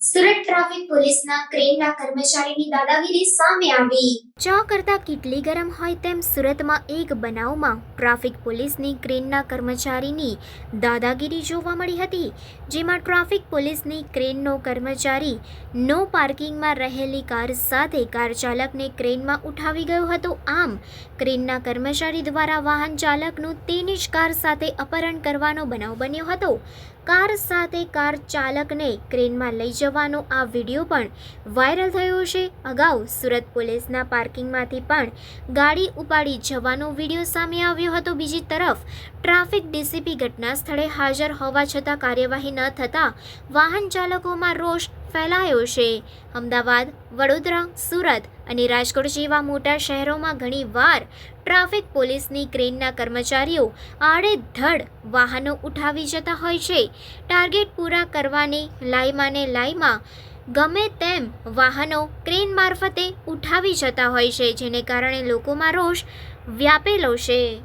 Surat traffic પોલીસના ક્રેનના કર્મચારીની દાદાગીરી સામે આવી। ચા કરતા કેટલી ગરમ હોય તેમ સુરતમાં એક બનાવમાં ટ્રાફિક પોલીસની ક્રેનના કર્મચારીની દાદાગીરી જોવા મળી હતી, જેમાં ટ્રાફિક પોલીસની ક્રેનનો કર્મચારી નો પાર્કિંગમાં રહેલી કાર સાથે કાર ચાલકને ક્રેનમાં ઉઠાવી ગયો હતો। આમ ક્રેનના કર્મચારી દ્વારા વાહન ચાલકનું તેની જ કાર સાથે અપહરણ કરવાનો બનાવ બન્યો હતો। કાર સાથે કાર ચાલકને ક્રેનમાં લઈ જવાનો આ વિડીયો પણ વાયરલ થયો છે। અગાઉ સુરત પોલીસના પાર્કિંગમાંથી પણ ગાડી ઉપાડી જવાનો વિડીયો સામે આવ્યો હતો। બીજી તરફ ટ્રાફિક ડીસીપી ઘટના સ્થળે હાજર હોવા છતાં કાર્યવાહી ન થતાં વાહન ચાલકોમાં રોષ ફેલાયો છે। અમદાવાદ, વડોદરા, સુરત અને રાજકોટ જેવા મોટા શહેરોમાં ઘણીવાર ટ્રાફિક પોલીસની ક્રેનના કર્મચારીઓ આડેધડ વાહનો ઉઠાવી જતા હોય છે। ટાર્ગેટ પૂરા કરવાની લાઈમાં ગમે તેમ વાહનો ક્રેન મારફતે ઉઠાવી જતા હોય છે, જેને કારણે લોકોમાં રોષ વ્યાપેલો છે।